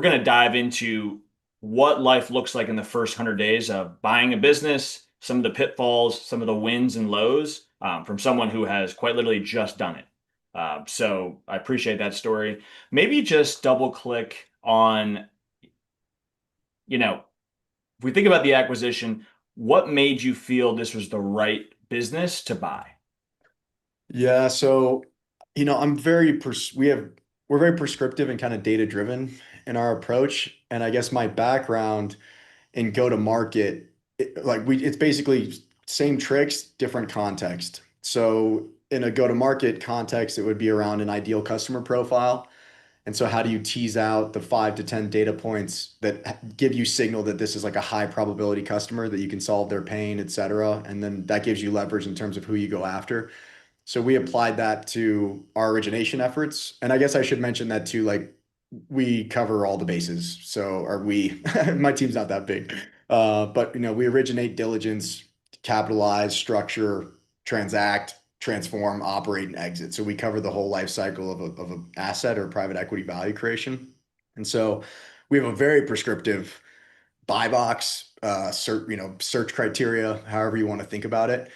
going to dive into what life looks like in the first 100 days of buying a business, some of the pitfalls, some of the wins and lows from someone who has quite literally just done it. So I appreciate that story. Maybe just double click on, you know, if we think about the acquisition, what made you feel this was the right business to buy? Yeah, so I'm very we're very prescriptive and kind of data driven in our approach. And I guess my background in go to market, it's basically same tricks, different context. So in a go to market context, it would be around an ideal customer profile. And so how do you tease out the 5 to 10 data points that give you signal that this is like a high probability customer that you can solve their pain, et cetera. And then that gives you leverage in terms of who you go after. So we applied that to our origination efforts. And I guess I should mention that too, like we cover all the bases. So are we, my team's not that big. But we originate, diligence, capitalize, structure, transact, transform, operate, and exit. So we cover the whole life cycle of an asset or private equity value creation. And so we have a very prescriptive buy box, search criteria, however you want to think about it.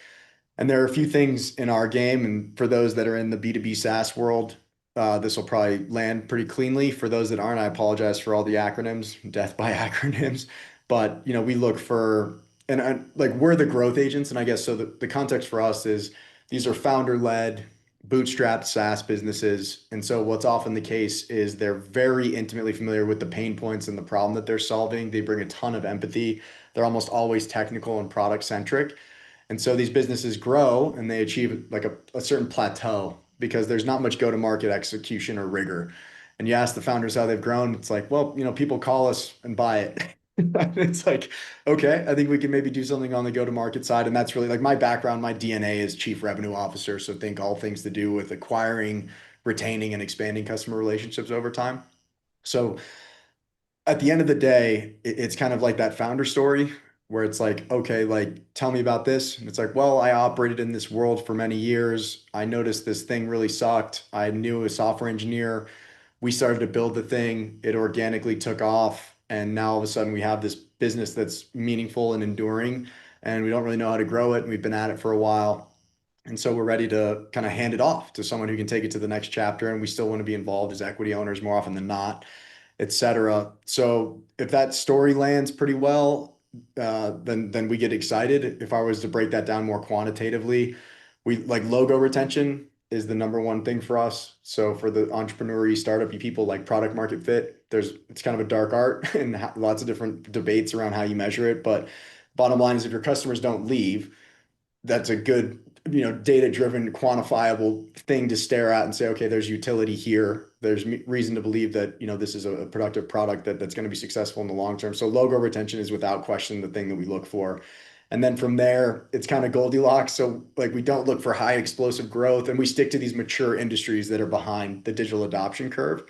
And there are a few things in our game, and for those that are in the B2B SaaS world, this will probably land pretty cleanly. For those that aren't, I apologize for all the acronyms, death by acronyms. But we look for, and like we're the growth agents, and I guess so. The context for us is these are founder-led, bootstrapped SaaS businesses, and so what's often the case is they're very intimately familiar with the pain points and the problem that they're solving. They bring a ton of empathy. They're almost always technical and product centric. And so these businesses grow and they achieve like a certain plateau because there's not much go-to-market execution or rigor. And you ask the founders how they've grown, it's like, well, people call us and buy it. It's like, okay, I think we can maybe do something on the go-to-market side. And that's really like my background, my DNA is chief revenue officer. So think all things to do with acquiring, retaining, and expanding customer relationships over time. So at the end of the day, it's kind of like that founder story where it's like, okay, like tell me about this. And it's like, well, I operated in this world for many years. I noticed this thing really sucked. I knew a software engineer. We started to build the thing. It organically took off. And now all of a sudden we have this business that's meaningful and enduring, and we don't really know how to grow it. And we've been at it for a while. And so we're ready to kind of hand it off to someone who can take it to the next chapter. And we still want to be involved as equity owners more often than not, etc. So if that story lands pretty well, then we get excited. If I was to break that down more quantitatively, we like logo retention is the number one thing for us. So for the entrepreneur startup people, like product market fit, it's kind of a dark art and lots of different debates around how you measure it. But bottom line is if your customers don't leave, that's a good, data-driven, quantifiable thing to stare at and say, okay, there's utility here. There's reason to believe that, this is a productive product that's going to be successful in the long term. So logo retention is without question the thing that we look for. And then from there, it's kind of Goldilocks. So like we don't look for high explosive growth, and we stick to these mature industries that are behind the digital adoption curve.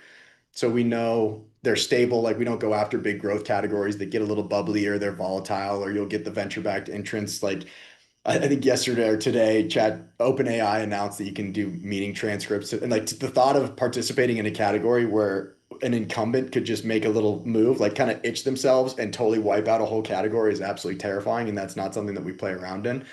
So we know they're stable. Like we don't go after big growth categories that get a little bubbly or they're volatile, or you'll get the venture-backed entrants. Like I think yesterday or today, Chat OpenAI announced that you can do meeting transcripts, and like the thought of participating in a category where an incumbent could just make a little move, like kind of itch themselves and totally wipe out a whole category is absolutely terrifying, and that's not something that we play around in.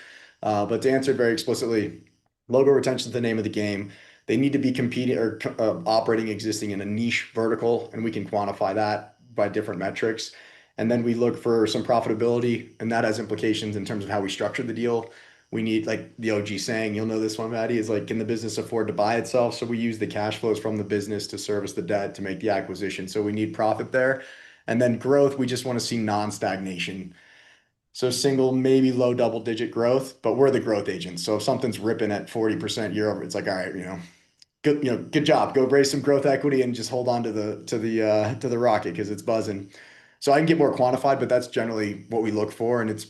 But to answer it very explicitly, logo retention is the name of the game. They need to be competing or operating existing in a niche vertical, and we can quantify that by different metrics. And then we look for some profitability, and that has implications in terms of how we structure the deal. We need, like the OG saying, you'll know this one, Maddie, is like, can the business afford to buy itself? So we use the cash flows from the business to service the debt to make the acquisition. So we need profit there. And then growth, we just want to see non-stagnation. So single, maybe low double-digit growth, but we're the growth agents. So if something's ripping at 40% year over, it's like, all right, good, good job. Go raise some growth equity and just hold on to the rocket because it's buzzing. So I can get more quantified, but that's generally what we look for. And it's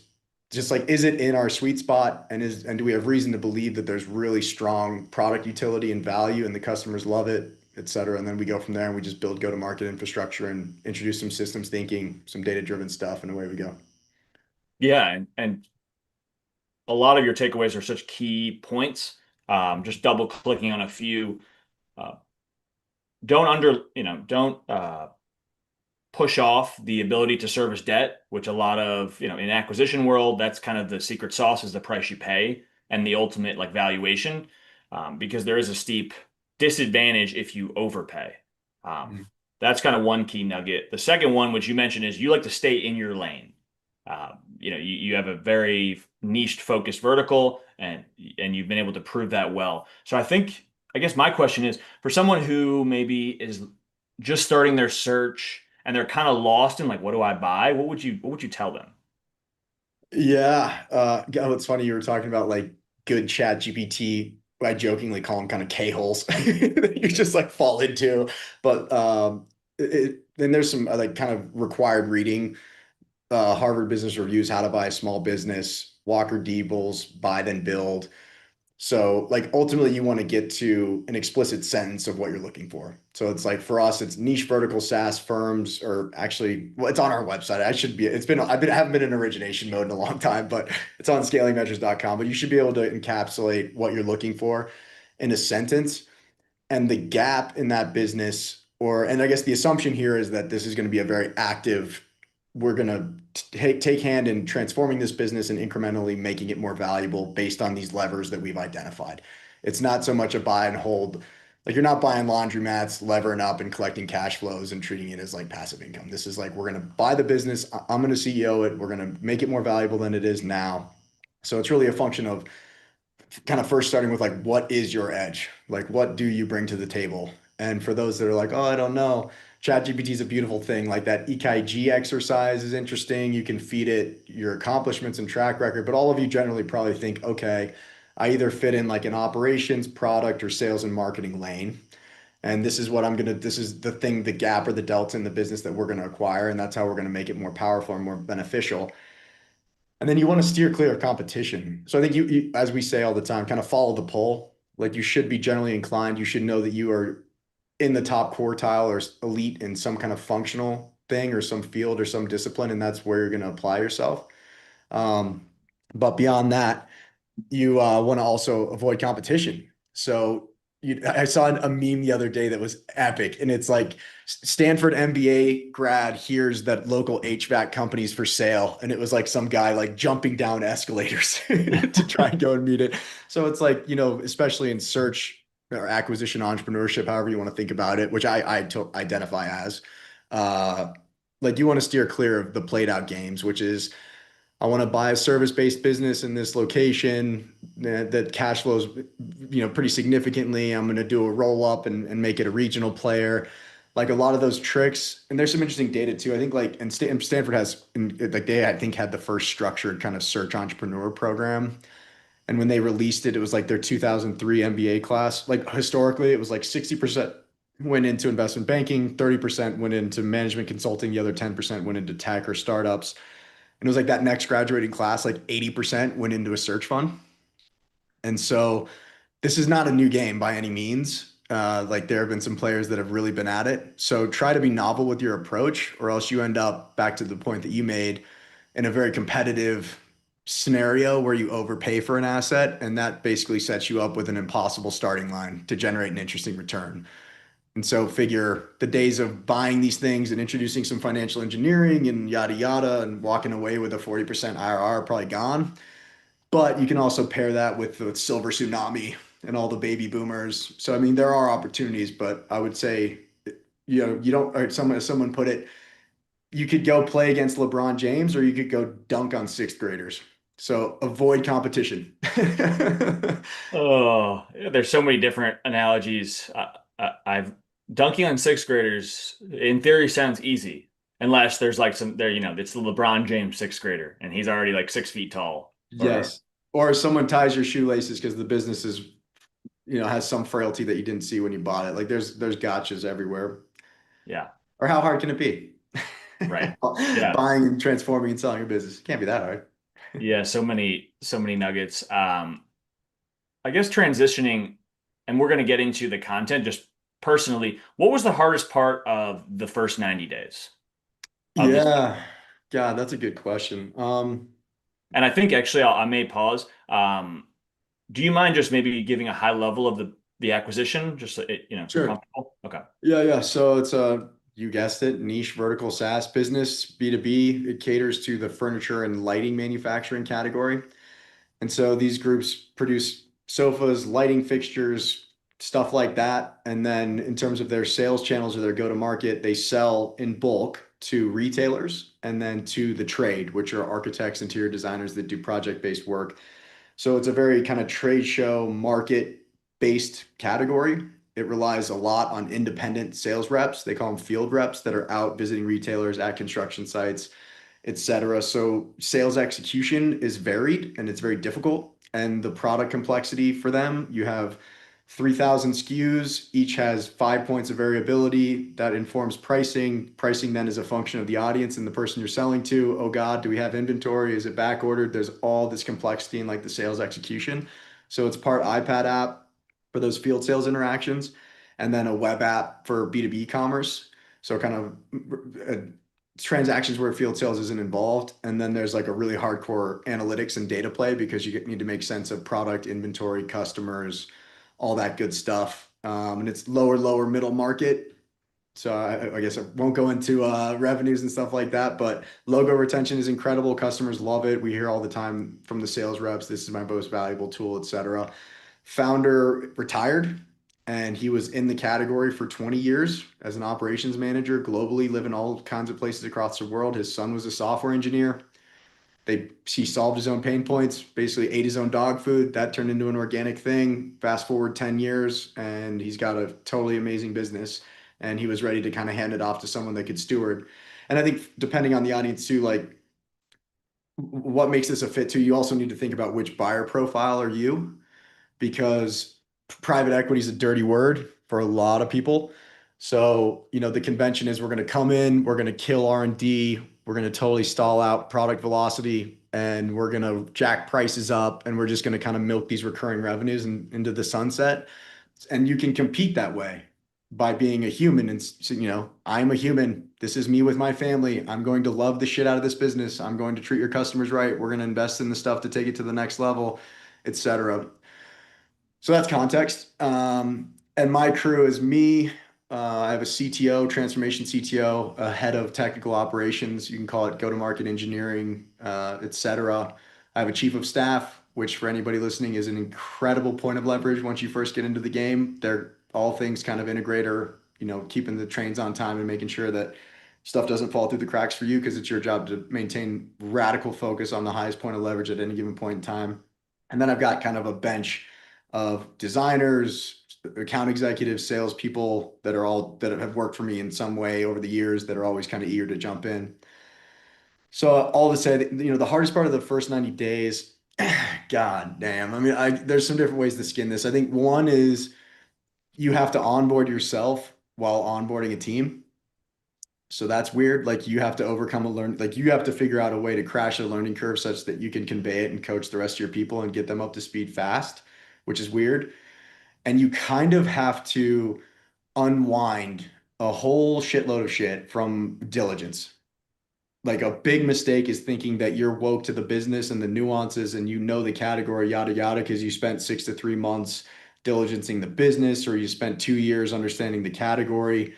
just like, is it in our sweet spot? And do we have reason to believe that there's really strong product utility and value and the customers love it, et cetera? And then we go from there and we just build go-to-market infrastructure and introduce some systems thinking, some data-driven stuff, and away we go. Yeah, and a lot of your takeaways are such key points. Just double clicking on a few. Uh, don't push off the ability to service debt, which a lot of, in acquisition world, that's kind of the secret sauce is the price you pay and the ultimate like valuation, because there is a steep disadvantage if you overpay. Um, Mhm. that's kind of one key nugget. The second one, which you mentioned, is you like to stay in your lane. You have a very niched focused vertical and you've been able to prove that well. So I guess my question is for someone who maybe is just starting their search and they're kind of lost in like, what do I buy? What would you tell them? Yeah. It's funny you were talking about like good chat GPT. I jokingly call them kind of K-holes that you just like fall into. But then there's some like kind of required reading. Harvard Business Reviews, How to Buy a Small Business, Walker Diebel's Buy Then Build. So, like, ultimately, you want to get to an explicit sentence of what you're looking for. So, it's like for us, it's niche vertical SaaS firms, or actually, well, it's on our website. I haven't been in origination mode in a long time, but it's on scalingmeasures.com. But you should be able to encapsulate what you're looking for in a sentence and the gap in that business, and I guess the assumption here is that this is going to be a very active, we're going to take hand in transforming this business and incrementally making it more valuable based on these levers that we've identified. It's not so much a buy and hold. Like you're not buying laundromats, levering up and collecting cash flows and treating it as like passive income. This is like, we're going to buy the business. I'm going to CEO it. We're going to make it more valuable than it is now. So it's really a function of kind of first starting with like, what is your edge? Like, what do you bring to the table? And for those that are like, oh, I don't know, ChatGPT is a beautiful thing. Like that EKG exercise is interesting. You can feed it your accomplishments and track record, but all of you generally probably think, okay, I either fit in like an operations, product, or sales and marketing lane. And this is the thing, the gap or the delta in the business that we're going to acquire. And that's how we're going to make it more powerful and more beneficial. And then you want to steer clear of competition. So I think as we say all the time, kind of follow the poll. Like you should be generally inclined. You should know that you are in the top quartile or elite in some kind of functional thing or some field or some discipline, and that's where you're going to apply yourself. Um, but beyond that, you want to also avoid competition. So I saw a meme the other day that was epic, and it's like Stanford MBA grad hears that local HVAC company's for sale, and it was like some guy like jumping down escalators to try and go and meet it. So it's like, especially in search or acquisition entrepreneurship, however you want to think about it, which I identify as, uh, like you want to steer clear of the played out games, which is I want to buy a service-based business in this location that cash flows, pretty significantly. I'm going to do a roll up and make it a regional player. Like a lot of those tricks, and there's some interesting data too. I think and Stanford has, like they I think had the first structured kind of search entrepreneur program. And when they released it, it was like their 2003 MBA class. Like historically, it was like 60% went into investment banking, 30% went into management consulting, the other 10% went into tech or startups. And it was like that next graduating class, like 80% went into a search fund. And so this is not a new game by any means. Like there have been some players that have really been at it. So try to be novel with your approach, or else you end up back to the point that you made in a very competitive scenario where you overpay for an asset. And that basically sets you up with an impossible starting line to generate an interesting return. And so figure the days of buying these things and introducing some financial engineering and yada yada and walking away with a 40% IRR are probably gone. But you can also pair that with the silver tsunami and all the baby boomers. So I mean there are opportunities, but I would say, you don't, or someone put it, you could go play against LeBron James or you could go dunk on sixth graders. So avoid competition. Oh, there's so many different analogies. I've dunking on sixth graders in theory sounds easy, unless there's like some there, it's the LeBron James sixth grader, and he's already like 6 feet tall. Or Yes. Or someone ties your shoelaces because the business is, has some frailty that you didn't see when you bought it. Like there's gotchas everywhere. yeah, Or how hard can it be? right. Yeah, Buying and transforming and selling a business. Can't be that hard. yeah. So many nuggets. I guess transitioning, and we're going to get into the content just personally. What was the hardest part of the first 90 days of this? Yeah. God, that's a good question. And I think actually I may pause. Do you mind just maybe giving a high level of the acquisition, just so if you're Sure. comfortable? Okay. Yeah, yeah. So it's You guessed it, niche vertical SaaS business, B2B. It caters to the furniture and lighting manufacturing category. And so these groups produce sofas, lighting fixtures, stuff like that. And then in terms of their sales channels or their go-to-market, they sell in bulk to retailers and then to the trade, which are architects, interior designers that do project-based work. So it's a very kind of trade show market-based category. It relies a lot on independent sales reps. They call them field reps that are out visiting retailers at construction sites, etc. So sales execution is varied and it's very difficult. And the product complexity for them, you have 3,000 SKUs, each has 5 points of variability that informs pricing. Pricing then is a function of the audience and the person you're selling to. Oh God, do we have inventory? Is it back ordered? There's all this complexity in like the sales execution. So it's part iPad app for those field sales interactions, and then a web app for B2B commerce. So kind of transactions where field sales isn't involved. And then there's like a really hardcore analytics and data play because you need to make sense of product, inventory, customers, all that good stuff. And it's lower middle market. So I guess I won't go into revenues and stuff like that, but logo retention is incredible. Customers love it. We hear all the time from the sales reps, this is my most valuable tool, etc. Founder retired and he was in the category for 20 years as an operations manager globally, living all kinds of places across the world. His son was a software engineer. He solved his own pain points, basically ate his own dog food. That turned into an organic thing. Fast forward 10 years, and he's got a totally amazing business. And he was ready to kind of hand it off to someone that could steward. And I think depending on the audience too, like what makes this a fit too, you also need to think about which buyer profile are you, because private equity is a dirty word for a lot of people. So, the convention is we're going to come in, we're going to kill R&D, we're going to totally stall out product velocity, and we're going to jack prices up, and we're just going to kind of milk these recurring revenues into the sunset. And you can compete that way by being a human and I'm a human. This is me with my family. I'm going to love the shit out of this business. I'm going to treat your customers right. We're going to invest in the stuff to take it to the next level, etc. So that's context. And my crew is me. I have a CTO, transformation CTO, a head of technical operations. You can call it go-to-market engineering, etc. I have a chief of staff, which for anybody listening is an incredible point of leverage once you first get into the game. They're all things kind of integrator, keeping the trains on time and making sure that stuff doesn't fall through the cracks for you because it's your job to maintain radical focus on the highest point of leverage at any given point in time. And then I've got kind of a bench of designers, account executives, salespeople that have worked for me in some way over the years that are always kind of eager to jump in. So all to say that, the hardest part of the first 90 days, God damn. I mean, there's some different ways to skin this. I think one is you have to onboard yourself while onboarding a team. So that's weird. Like you have to like you have to figure out a way to crash a learning curve such that you can convey it and coach the rest of your people and get them up to speed fast, which is weird. And you kind of have to unwind a whole shitload of shit from diligence. Like a big mistake is thinking that you're woke to the business and the nuances and the category, yada, yada, because you spent 6 to 3 months diligencing the business or you spent 2 years understanding the category.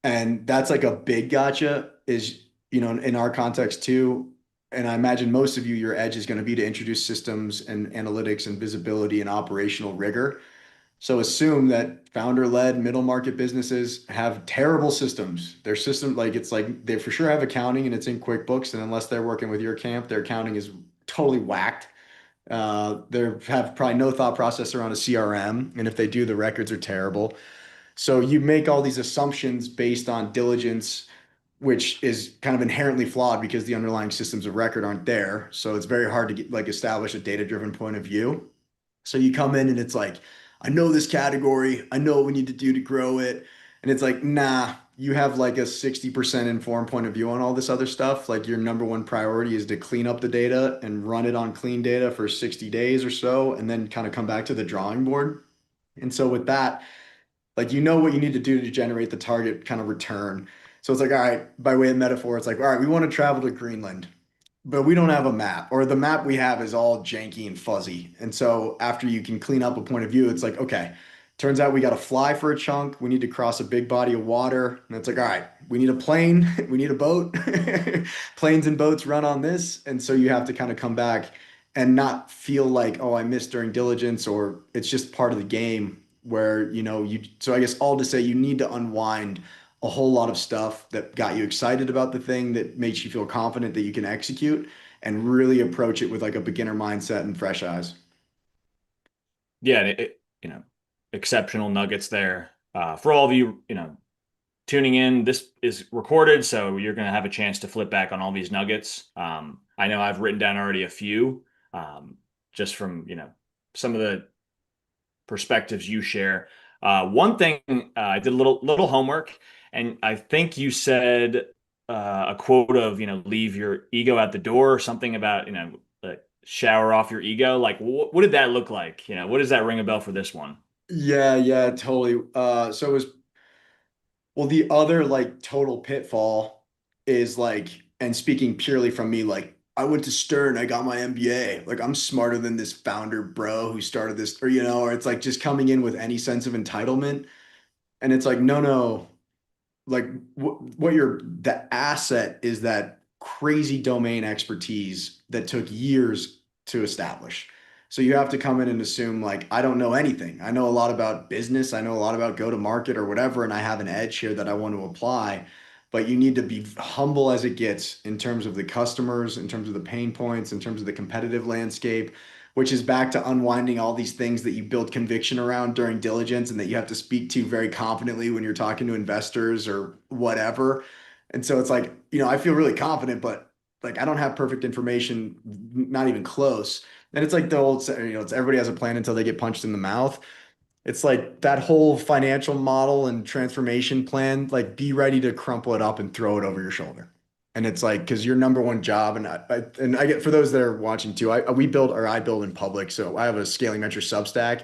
And that's like a big gotcha is, in our context too. And I imagine most of you, your edge is going to be to introduce systems and analytics and visibility and operational rigor. So assume that founder-led middle market businesses have terrible systems. Their system, like it's like they for sure have accounting and it's in QuickBooks, and unless they're working with your camp, their accounting is totally whacked. They have probably no thought process around a CRM, and if they do, the records are terrible. So you make all these assumptions based on diligence, which is kind of inherently flawed because the underlying systems of record aren't there. So it's very hard to establish a data-driven point of view. So you come in and it's like, I know this category, I know what we need to do to grow it. And it's like, nah, you have like a 60% informed point of view on all this other stuff. Like your number one priority is to clean up the data and run it on clean data for 60 days or so, and then kind of come back to the drawing board. And so with that, like what you need to do to generate the target kind of return. So it's like, all right, by way of metaphor, it's like, all right, we want to travel to Greenland, but we don't have a map, or the map we have is all janky and fuzzy. And so after you can clean up a point of view, it's like, okay, Turns out we got to fly for a chunk. We need to cross a big body of water. And it's like, all right, we need a plane, we need a boat. Planes and boats run on this. And so you have to kind of come back and not feel like, oh, I missed during diligence, or it's just part of the game where, so I guess all to say you need to unwind a whole lot of stuff that got you excited about the thing that makes you feel confident that you can execute and really approach it with like a beginner mindset and fresh eyes. Yeah, exceptional nuggets there. For all of you, tuning in, this is recorded, so you're going to have a chance to flip back on all these nuggets. I know I've written down already a few, just from, some of the perspectives you share. One thing, I did a little homework, and I think you said a quote of, leave your ego at the door, or something about, shower off your ego. Like, what did that look like? What does that ring a bell for this one? Yeah, yeah, totally. So it was, well, the other like total pitfall is like, and speaking purely from me, like I went to Stern, I got my MBA. Like I'm smarter than this founder bro who started this, or or it's like just coming in with any sense of entitlement. And it's like, no, no, like what you're the asset is that crazy domain expertise that took years to establish. So you have to come in and assume like I don't know anything. I know a lot about business, I know a lot about go to market or whatever, and I have an edge here that I want to apply. But you need to be humble as it gets in terms of the customers, in terms of the pain points, in terms of the competitive landscape, which is back to unwinding all these things that you build conviction around during diligence and that you have to speak to very confidently when you're talking to investors or whatever. And so it's like, I feel really confident, but like I don't have perfect information, not even close. And it's like the old, it's everybody has a plan until they get punched in the mouth. It's like that whole financial model and transformation plan, like be ready to crumple it up and throw it over your shoulder. And it's like, because your number one job, and I get for those that are watching too, I build in public. So I have a scaling venture Substack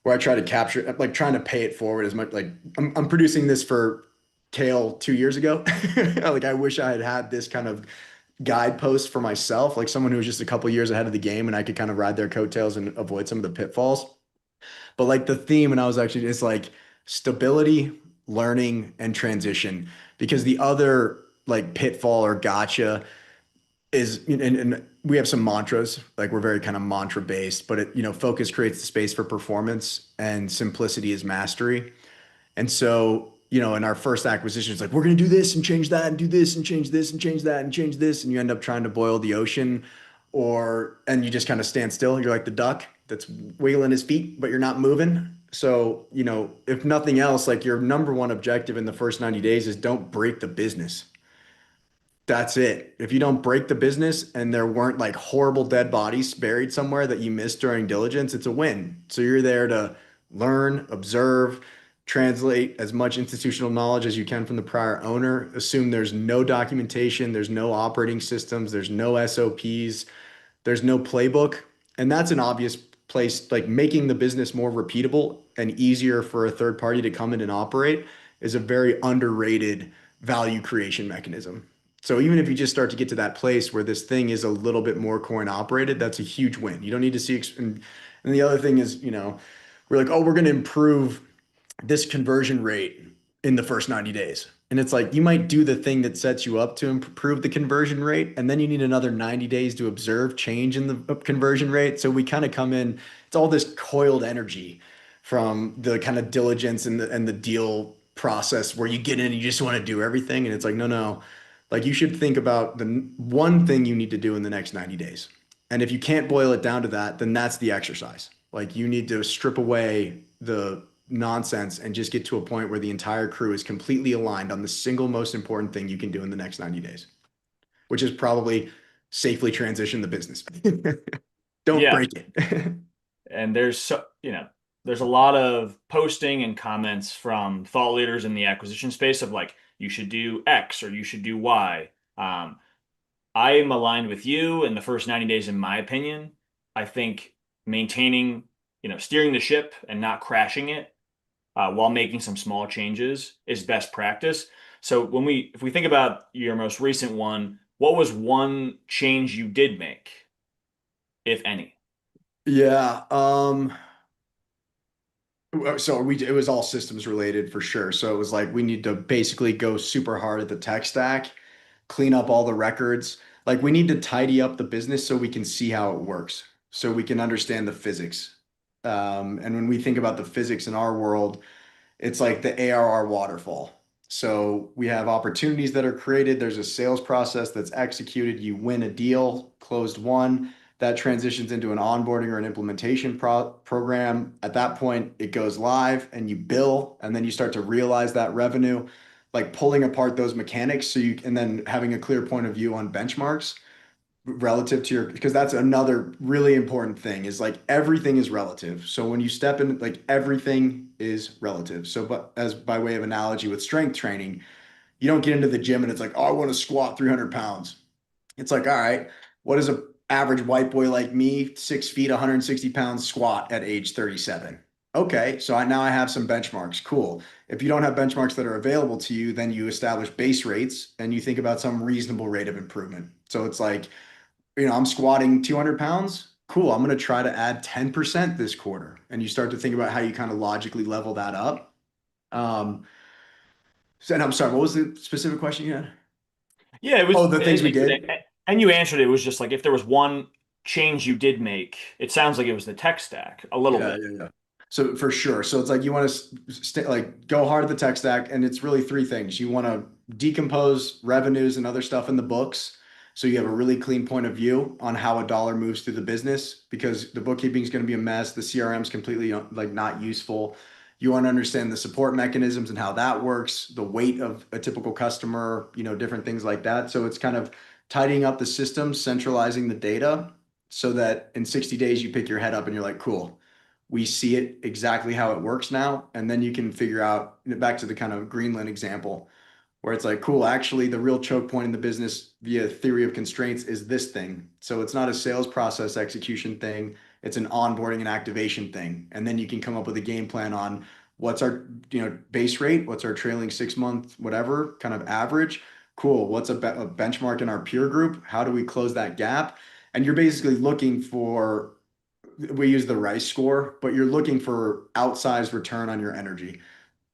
where I try to capture, like trying to pay it forward as much. Like I'm producing this for Kjael 2 years ago. Like I wish I had had this kind of guidepost for myself, like someone who was just a couple years ahead of the game and I could kind of ride their coattails and avoid some of the pitfalls. But like the theme, and I was actually, it's like stability, learning, and transition. Because the other like pitfall or gotcha is, and we have some mantras, like we're very kind of mantra based, but focus creates the space for performance and simplicity is mastery. And so, in our first acquisition, it's like, we're going to do this and change that and do this and change this and change that and change this. And you end up trying to boil the ocean and you just kind of stand still. You're like the duck that's wiggling his feet, but you're not moving. So, if nothing else, like your number one objective in the first 90 days is don't break the business. That's it. If you don't break the business and there weren't like horrible dead bodies buried somewhere that you missed during diligence, it's a win. So you're there to learn, observe, translate as much institutional knowledge as you can from the prior owner. Assume there's no documentation, there's no operating systems, there's no SOPs, there's no playbook. And that's an obvious place, like making the business more repeatable and easier for a third party to come in and operate is a very underrated value creation mechanism. So even if you just start to get to that place where this thing is a little bit more coin operated, that's a huge win. You don't need to see, and the other thing is, we're like, oh, we're going to improve this conversion rate in the first 90 days. And it's like you might do the thing that sets you up to improve the conversion rate, and then you need another 90 days to observe change in the conversion rate. So we kind of come in, it's all this coiled energy from the kind of diligence and the deal process where you get in and you just want to do everything. And it's like, no, no. Like you should think about the one thing you need to do in the next 90 days. And if you can't boil it down to that, then that's the exercise. Like you need to strip away the nonsense and just get to a point where the entire crew is completely aligned on the single most important thing you can do in the next 90 days, which is probably safely transition the business. Don't Yeah. break it. And there's a lot of posting and comments from thought leaders in the acquisition space of like, you should do X or you should do Y. I am aligned with you in the first 90 days, in my opinion. I think maintaining, steering the ship and not crashing it, while making some small changes is best practice. So if we think about your most recent one, what was one change you did make, if any? Yeah. it was all systems related for sure. So it was like we need to basically go super hard at the tech stack, clean up all the records. Like we need to tidy up the business so we can see how it works, so we can understand the physics. And when we think about the physics in our world, it's like the ARR waterfall. So we have opportunities that are created. There's a sales process that's executed. You win a deal, closed one. That transitions into an onboarding or an implementation program. At that point, it goes live and you bill, and then you start to realize that revenue, like pulling apart those mechanics. And then having a clear point of view on benchmarks relative to your, because that's another really important thing is like everything is relative. So when you step in, like everything is relative. So, but as by way of analogy with strength training, you don't get into the gym and it's like, oh, I want to squat 300 pounds. It's like, all right, what does a average white boy like me, 6 feet, 160 pounds squat at age 37? Okay, so now I have some benchmarks. Cool. If you don't have benchmarks that are available to you, then you establish base rates and you think about some reasonable rate of improvement. So it's like, I'm squatting 200 pounds. Cool. I'm going to try to add 10% this quarter. And you start to think about how you kind of logically level that up. Um, and I'm sorry, what was the specific question you had? Yeah, it was, Oh, the things we did. and you answered it. It was just like if there was one change you did make, it sounds like it was the tech stack a little Yeah, bit. yeah, yeah. So for sure. So it's like you want to stay like go hard at the tech stack, and it's really three things. You want to decompose revenues and other stuff in the books, so you have a really clean point of view on how a dollar moves through the business, because the bookkeeping is going to be a mess. The CRM is completely like not useful. You want to understand the support mechanisms and how that works, the weight of a typical customer, different things like that. So it's kind of tidying up the systems, centralizing the data, so that in 60 days you pick your head up and you're like, cool, we see it exactly how it works now. And then you can figure out, back to the kind of Greenland example, where it's like, cool, actually, the real choke point in the business via theory of constraints is this thing. So it's not a sales process execution thing, it's an onboarding and activation thing. And then you can come up with a game plan on what's our, base rate, what's our trailing 6 month, whatever kind of average. Cool. What's a benchmark in our peer group? How do we close that gap? And you're basically looking for, we use the rice score, but you're looking for outsized return on your energy.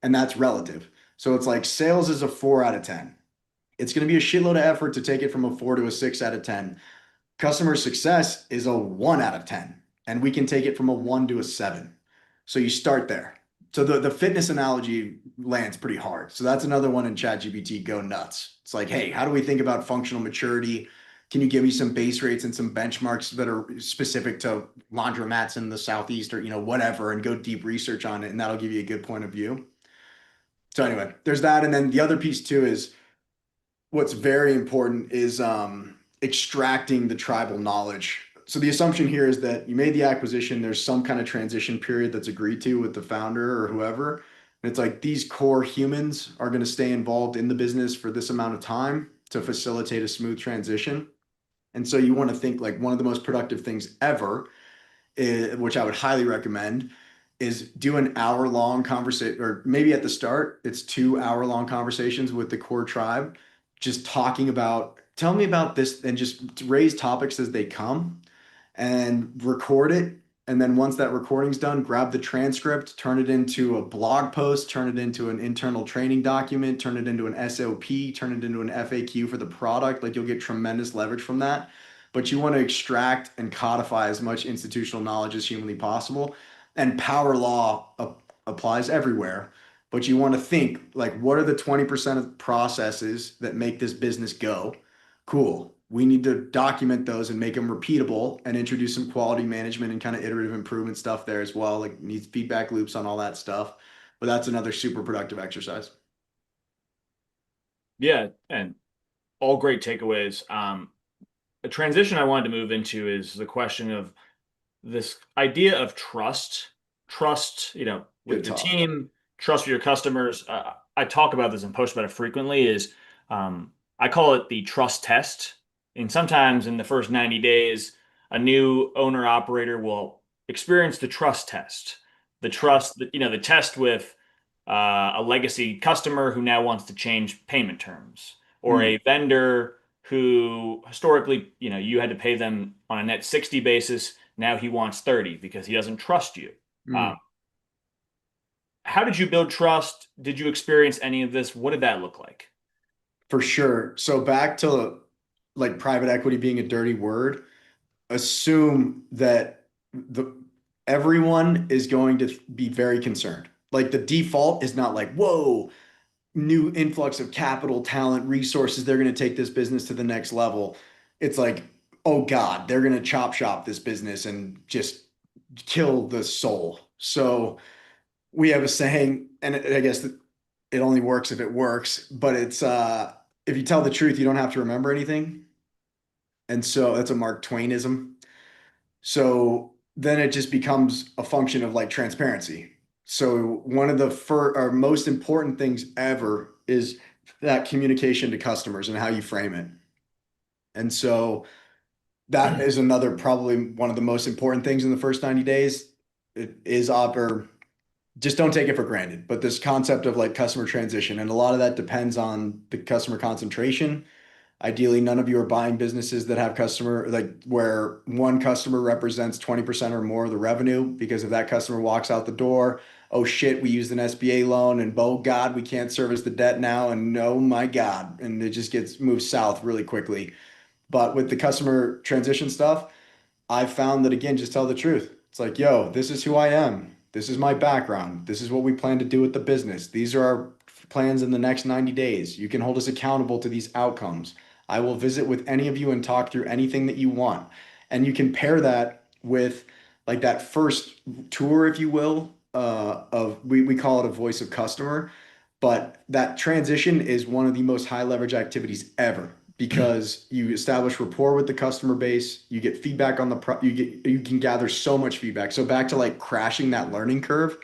And that's relative. So it's like sales is a 4 out of 10. It's going to be a shitload of effort to take it from a 4 to a 6 out of 10. Customer success is a 1 out of 10. And we can take it from a 1 to a 7. So you start there. So the fitness analogy lands pretty hard. So that's another one in ChatGPT, go nuts. It's like, hey, how do we think about functional maturity? Can you give me some base rates and some benchmarks that are specific to laundromats in the Southeast or, whatever, and go deep research on it. And that'll give you a good point of view. So anyway, there's that. And then the other piece too is what's very important is extracting the tribal knowledge. So the assumption here is that you made the acquisition, there's some kind of transition period that's agreed to with the founder or whoever. And it's like these core humans are going to stay involved in the business for this amount of time to facilitate a smooth transition. And so you want to think like one of the most productive things ever, which I would highly recommend, is do an hour long conversation, or maybe at the start, it's 2 hour long conversations with the core tribe, just talking about, tell me about this, and just raise topics as they come and record it. And then once that recording's done, grab the transcript, turn it into a blog post, turn it into an internal training document, turn it into an SOP, turn it into an FAQ for the product. Like you'll get tremendous leverage from that. But you want to extract and codify as much institutional knowledge as humanly possible. And power law applies everywhere. But you want to think like, what are the 20% of processes that make this business go? Cool. We need to document those and make them repeatable and introduce some quality management and kind of iterative improvement stuff there as well. Like needs feedback loops on all that stuff. But that's another super productive exercise. Yeah, and all great takeaways. A transition I wanted to move into is the question of this idea of trust. Trust, with Good the talk. team, trust with your customers. I talk about this and post about it frequently. I call it the trust test. And sometimes in the first 90 days, a new owner operator will experience the trust test. The test with a legacy customer who now wants to change payment terms, or Mm, a vendor who historically, you had to pay them on a net 60 basis. Now he wants 30 because he doesn't trust you. Um, mm, how did you build trust? Did you experience any of this? What did that look like? For sure. So back to like private equity being a dirty word, assume that the everyone is going to be very concerned. Like the default is not like, whoa, new influx of capital, talent, resources, they're going to take this business to the next level. It's like, oh God, they're going to chop shop this business and just kill the soul. So we have a saying, and I guess it only works if it works, but it's if you tell the truth, you don't have to remember anything. And so that's a Mark Twainism. So then it just becomes a function of like transparency. So one of the or most important things ever is that communication to customers and how you frame it. And so that is another probably one of the most important things in the first 90 days. It is or just don't take it for granted. But this concept of like customer transition, and a lot of that depends on the customer concentration. Ideally, none of you are buying businesses that have customer like where one customer represents 20% or more of the revenue, because if that customer walks out the door, oh shit, we used an SBA loan and oh God, we can't service the debt now. And oh my God. And it just gets moved south really quickly. But with the customer transition stuff, I've found that again, just tell the truth. It's like, yo, this is who I am. This is my background. This is what we plan to do with the business. These are our plans in the next 90 days. You can hold us accountable to these outcomes. I will visit with any of you and talk through anything that you want. And you can pair that with like that first tour, if you will, of we call it a voice of customer. But that transition is one of the most high leverage activities ever because you establish rapport with the customer base, you get feedback on the you can gather so much feedback. So back to like crashing that learning curve,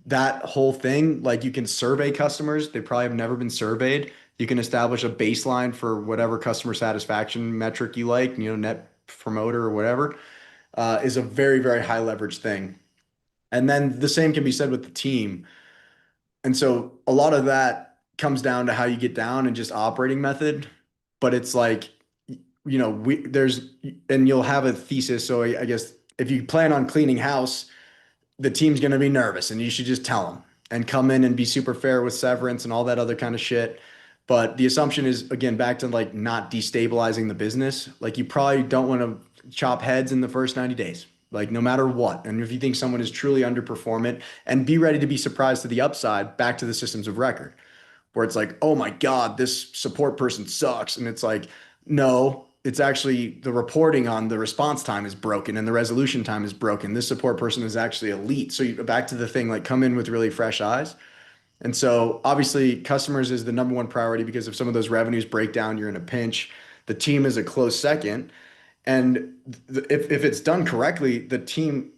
that whole thing, like you can survey customers, they probably have never been surveyed. You can establish a baseline for whatever customer satisfaction metric you like, net promoter or whatever, is a very, very high leverage thing. And then the same can be said with the team. And so a lot of that comes down to how you get down and just operating method. But it's like, and you'll have a thesis. So I guess if you plan on cleaning house, the team's going to be nervous and you should just tell them and come in and be super fair with severance and all that other kind of shit. But the assumption is, again, back to like not destabilizing the business. Like you probably don't want to chop heads in the first 90 days, like no matter what. And if you think someone is truly underperforming, and be ready to be surprised to the upside, back to the systems of record where it's like, oh my God, this support person sucks. And it's like, no, it's actually the reporting on the response time is broken and the resolution time is broken. This support person is actually elite. So back to the thing, like come in with really fresh eyes. And so obviously customers is the number one priority because if some of those revenues break down, you're in a pinch. The team is a close second. And if it's done correctly, the team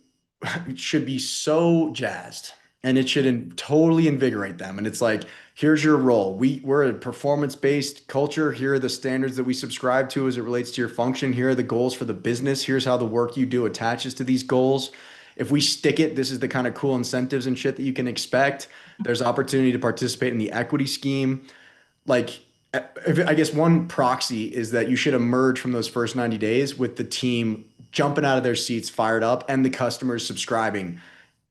should be so jazzed and it should totally invigorate them. And it's like, here's your role. We're a performance-based culture. Here are the standards that we subscribe to as it relates to your function. Here are the goals for the business. Here's how the work you do attaches to these goals. If we stick it, this is the kind of cool incentives and shit that you can expect. There's opportunity to participate in the equity scheme. Like, I guess one proxy is that you should emerge from those first 90 days with the team jumping out of their seats, fired up, and the customers subscribing.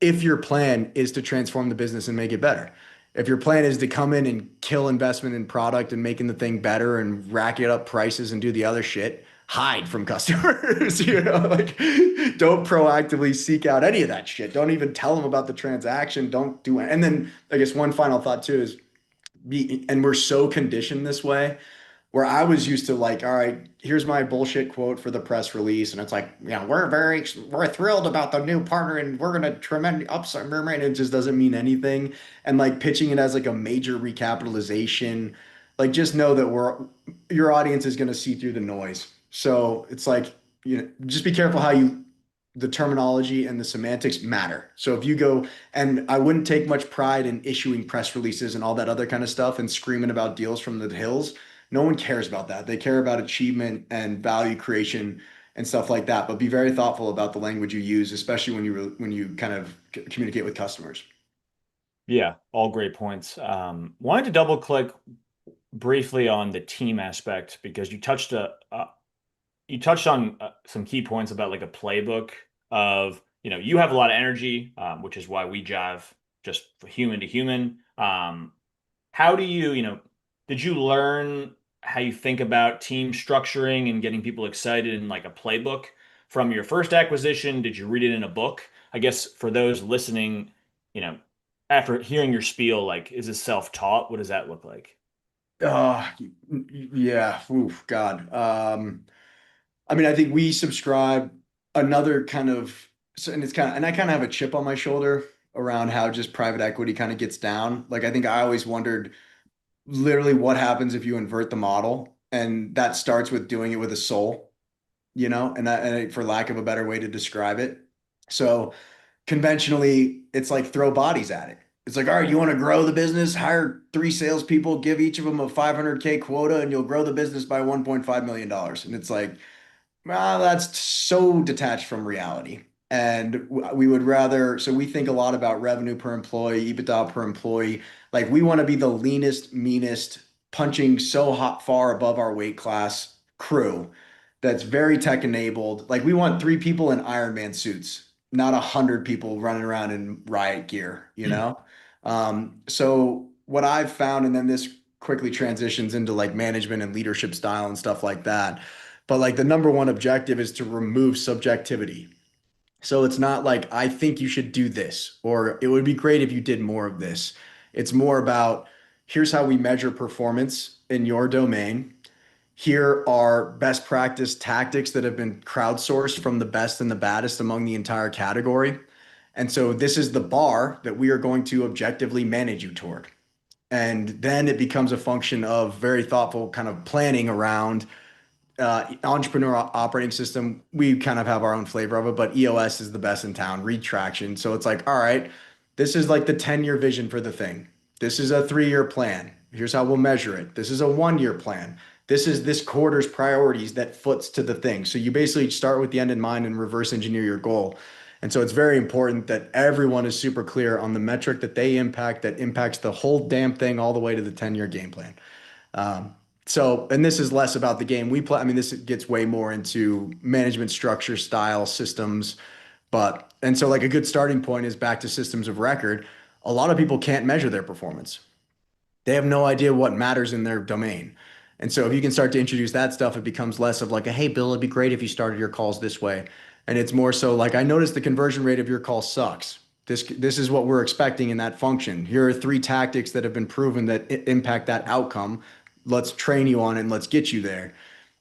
If your plan is to transform the business and make it better, if your plan is to come in and kill investment in product and making the thing better and rack it up prices and do the other shit, hide from customers, like don't proactively seek out any of that shit. Don't even tell them about the transaction. Don't do it. And then I guess one final thought too is and we're so conditioned this way where I was used to like, all right, here's my bullshit quote for the press release. And it's like, we're thrilled about the new partner and we're going to tremendous upside. And it just doesn't mean anything. And like pitching it as like a major recapitalization, like just know that your audience is going to see through the noise. So it's like, just be careful how the terminology and the semantics matter. So if you go, and I wouldn't take much pride in issuing press releases and all that other kind of stuff and screaming about deals from the hills. No one cares about that. They care about achievement and value creation and stuff like that. But be very thoughtful about the language you use, especially when you kind of communicate with customers. Yeah, all great points. Wanted to double click briefly on the team aspect because you touched on some key points about like a playbook of, you have a lot of energy, which is why we jive. just human to human. How do you, did you learn how you think about team structuring and getting people excited in like a playbook from your first acquisition? Did you read it in a book? I guess for those listening, you know, after hearing your spiel, like, is this self-taught? What does that look like? Uh, yeah. Oof, God. I mean, I think we subscribe another kind of, and it's kind of, and I kind of have a chip on my shoulder around how just private equity kind of gets down. Like, I think I always wondered literally what happens if you invert the model, and that starts with doing it with a soul, for lack of a better way to describe it. So conventionally, it's like throw bodies at it. It's like, all right, you want to grow the business, hire three salespeople, give each of them a 500K quota, and you'll grow the business by $1.5 million. And it's like, well, that's so detached from reality. And we would rather, so we think a lot about revenue per employee, EBITDA per employee. Like we want to be the leanest, meanest, punching so hot far above our weight class crew that's very tech enabled. Like we want three people in Iron Man suits, not 100 people running around in riot gear, you know? So what I've found, and then this quickly transitions into like management and leadership style and stuff like that. But like the number one objective is to remove subjectivity. So it's not like, I think you should do this, or it would be great if you did more of this. It's more about, here's how we measure performance in your domain. Here are best practice tactics that have been crowdsourced from the best and the baddest among the entire category. And so this is the bar that we are going to objectively manage you toward. And then it becomes a function of very thoughtful kind of planning around entrepreneur operating system. We kind of have our own flavor of it, but EOS is the best in town. Read traction. So it's like, all right, this is like the 10-year vision for the thing. This is a 3-year plan. Here's how we'll measure it. This is a 1-year plan. This is this quarter's priorities that foots to the thing. So you basically start with the end in mind and reverse engineer your goal. And so it's very important that everyone is super clear on the metric that they impact that impacts the whole damn thing all the way to the 10-year game plan. Um, and this is less about the game we play. I mean, this gets way more into management structure, style, systems. And so like a good starting point is back to systems of record. A lot of people can't measure their performance. They have no idea what matters in their domain. And so if you can start to introduce that stuff, it becomes less of like a, hey, Bill, it'd be great if you started your calls this way. And it's more so like, I noticed the conversion rate of your call sucks. This is what we're expecting in that function. Here are 3 tactics that have been proven that impact that outcome. Let's train you on it and let's get you there.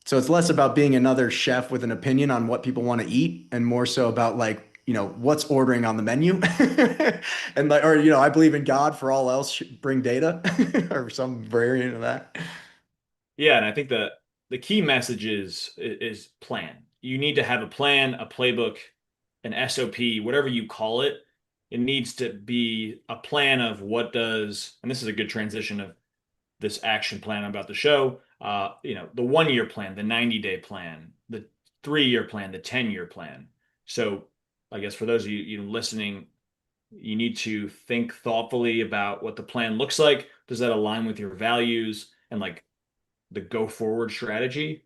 So it's less about being another chef with an opinion on what people want to eat and more so about like, what's ordering on the menu. And like, or, I believe in God for all else, bring data or some variant of that. Yeah, and I think the key message is plan. You need to have a plan, a playbook, an SOP, whatever you call it. It needs to be a plan of what does, and this is a good transition of this action plan I'm about to show. The 1-year plan, the 90-day plan, the 3-year plan, the 10-year plan. So I guess for those of you listening, you need to think thoughtfully about what the plan looks like. Does that align with your values and like the go forward strategy?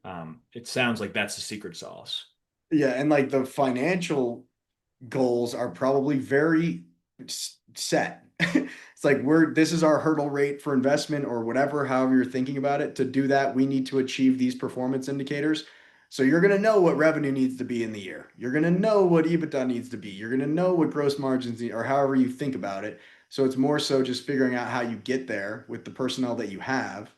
It sounds like that's the secret sauce. Yeah, and like the financial goals are probably very set. It's like this is our hurdle rate for investment or whatever, however you're thinking about it. To do that, we need to achieve these performance indicators. So you're going to know what revenue needs to be in the year. You're going to know what EBITDA needs to be. You're going to know what gross margins need, or however you think about it. So it's more so just figuring out how you get there with the personnel that you have.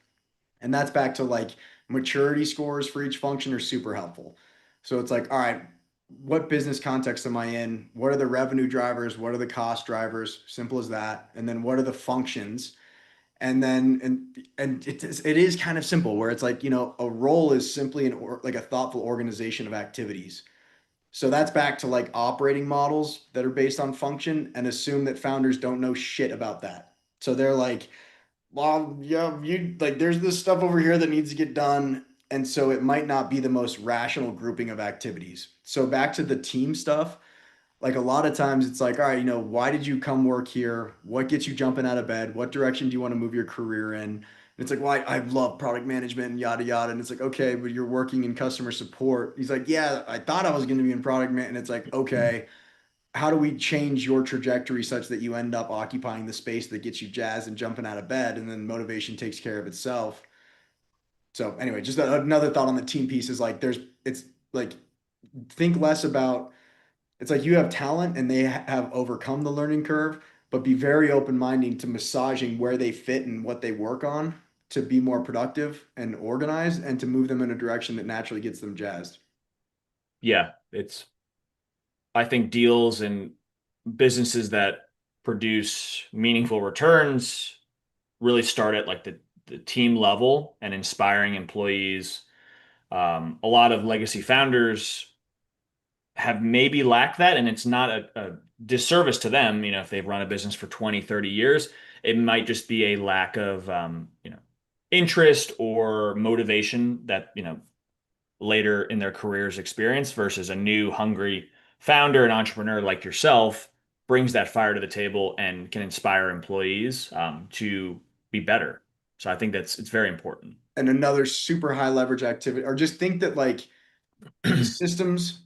And that's back to like maturity scores for each function are super helpful. So it's like, all right, what business context am I in? What are the revenue drivers? What are the cost drivers? Simple as that. And then what are the functions? And it is kind of simple where it's like, a role is simply like a thoughtful organization of activities. So that's back to like operating models that are based on function and assume that founders don't know shit about that. So they're like, well, yeah, you like there's this stuff over here that needs to get done. And so it might not be the most rational grouping of activities. So back to the team stuff, like a lot of times it's like, all right, why did you come work here? What gets you jumping out of bed? What direction do you want to move your career in? And it's like, well, I love product management and yada yada. And it's like, okay, but you're working in customer support. He's like, yeah, I thought I was going to be in product man. And it's like, okay, how do we change your trajectory such that you end up occupying the space that gets you jazzed and jumping out of bed, and then motivation takes care of itself. So anyway, just another thought on the team piece is like it's like think less about it's like you have talent and they have overcome the learning curve, but be very open-minded to massaging where they fit and what they work on to be more productive and organized and to move them in a direction that naturally gets them jazzed. Yeah, it's I think deals and businesses that produce meaningful returns really start at like the team level and inspiring employees. A lot of legacy founders have maybe lacked that, and it's not a disservice to them. If they've run a business for 20, 30 years, it might just be a lack of, interest or motivation that, later in their careers experience versus a new, hungry founder and entrepreneur like yourself brings that fire to the table and can inspire employees, to be better. So I think it's very important. And another super high leverage activity, or just think that like the systems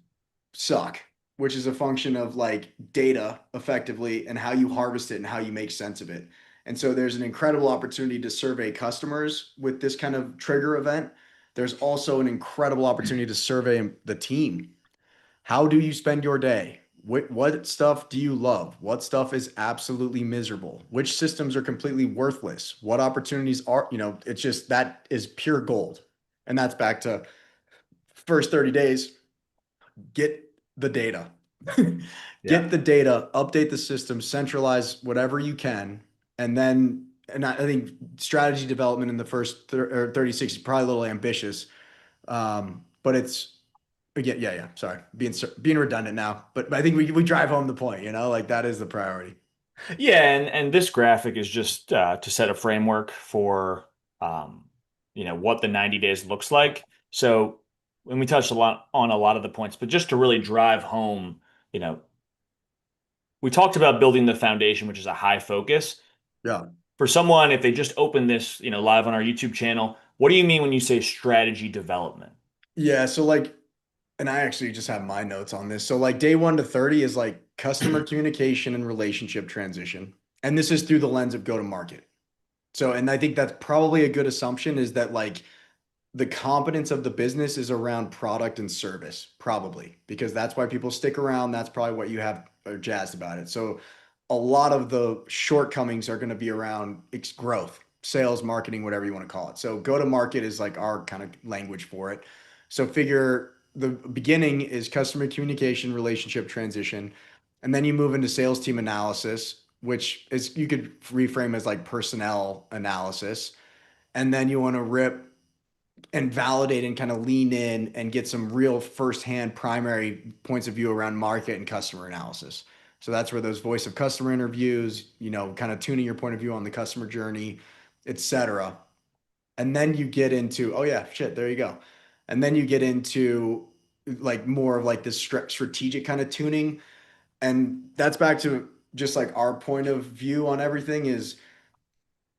suck, which is a function of like data effectively and how you harvest it and how you make sense of it. And so there's an incredible opportunity to survey customers with this kind of trigger event. There's also an incredible opportunity to survey the team. How do you spend your day? What stuff do you love? What stuff is absolutely miserable? Which systems are completely worthless? What opportunities are, it's just that is pure gold. And that's back to first 30 days, get the data. Yeah. Get the data, update the system, centralize whatever you can, and then and I think strategy development in the first 36 is probably a little ambitious. But it's again, yeah. Sorry, being redundant now, but I think we drive home the point. Like that is the priority. Yeah, and this graphic is just to set a framework for um, what the 90 days looks like. So when we touched a lot on a lot of the points, but just to really drive home, you know, we talked about building the foundation, which is a high focus. Yeah, For someone, if they just open this, live on our YouTube channel, what do you mean when you say strategy development? yeah. So like, and I actually just have my notes on this. So like day 1 to 30 is like customer communication and relationship transition, and this is through the lens of go to market. So, and I think that's probably a good assumption is that like the competence of the business is around product and service, probably, because that's why people stick around. That's probably what you have are jazzed about it. So, a lot of the shortcomings are going to be around growth, sales, marketing, whatever you want to call it. So, go to market is like our kind of language for it. So, figure the beginning is customer communication, relationship transition, and then you move into sales team analysis, which is you could reframe as like personnel analysis. And then you want to rip and validate and kind of lean in and get some real firsthand primary points of view around market and customer analysis. So that's where those voice of customer interviews, kind of tuning your point of view on the customer journey, et cetera. And then you get into, oh yeah, shit, there you go. And then you get into like more of like this strategic kind of tuning. And that's back to just like our point of view on everything is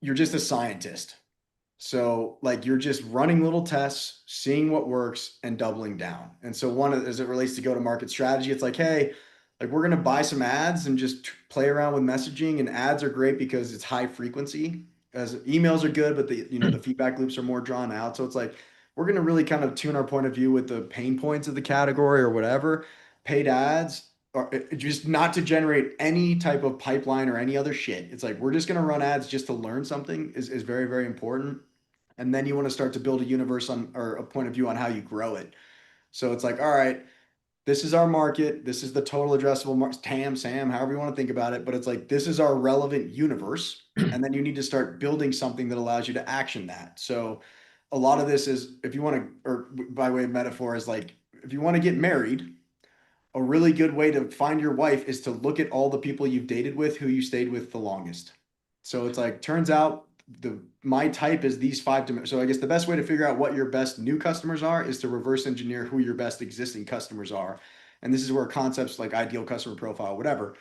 you're just a scientist. So like you're just running little tests, seeing what works and doubling down. And so as it relates to go to market strategy, it's like, hey, like we're going to buy some ads and just play around with messaging, and ads are great because it's high frequency. As emails are good, but the feedback loops are more drawn out. So it's like we're going to really kind of tune our point of view with the pain points of the category or whatever. Paid ads or just not to generate any type of pipeline or any other shit. It's like we're just going to run ads just to learn something is very, very important. And then you want to start to build a universe on or a point of view on how you grow it. So it's like, all right, this is our market, this is the total addressable TAM, SAM, however you want to think about it, but it's like this is our relevant universe, and then you need to start building something that allows you to action that. So a lot of this is if you want to, or by way of metaphor, is like if you want to get married, a really good way to find your wife is to look at all the people you've dated with who you stayed with the longest. So it's like turns out the my type is these five dimensions. So I guess the best way to figure out what your best new customers are is to reverse engineer who your best existing customers are. And this is where concepts like ideal customer profile, whatever.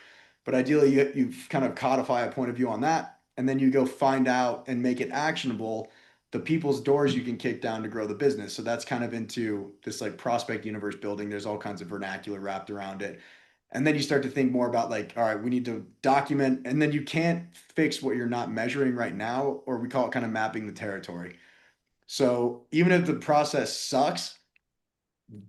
But ideally you kind of codify a point of view on that, and then you go find out and make it actionable the people's doors you can kick down to grow the business. So that's kind of into this like prospect universe building. There's all kinds of vernacular wrapped around it. And then you start to think more about like, all right, we need to document, and then you can't fix what you're not measuring right now, or we call it kind of mapping the territory. So even if the process sucks,